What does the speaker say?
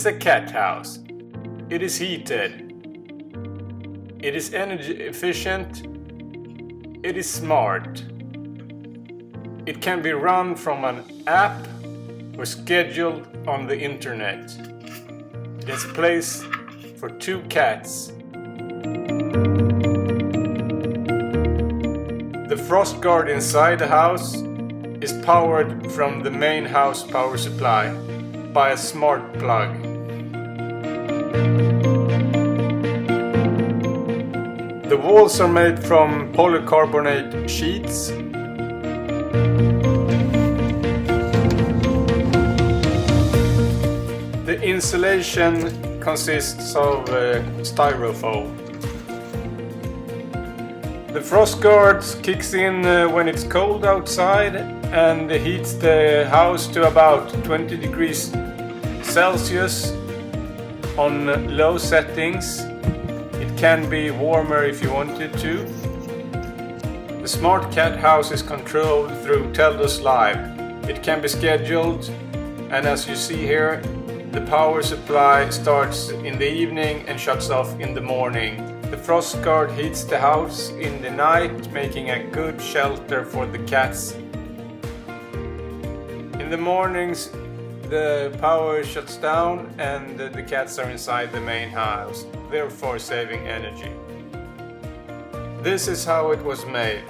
is a cat house. It is heated. It is energy efficient. It is smart. It can be run from an app or scheduled on the internet. It has place for 2 cats. The frost guard inside the house is powered from the main house power supply by a smart plug. The walls are made from polycarbonate sheets. The insulation consists of styrofoam. The frost guard kicks in when it's cold outside and heats the house to about 20 degrees Celsius on low settings. It can be warmer if you wanted to. The smart cat house is controlled through Teldos Live. It can be scheduled, and as you see here, the power supply starts in the evening and shuts off in the morning. The frost guard heats the house in the night, making a good shelter for the cats. In the mornings, the power shuts down and the cats are inside the main house, therefore saving energy. This is how it was made.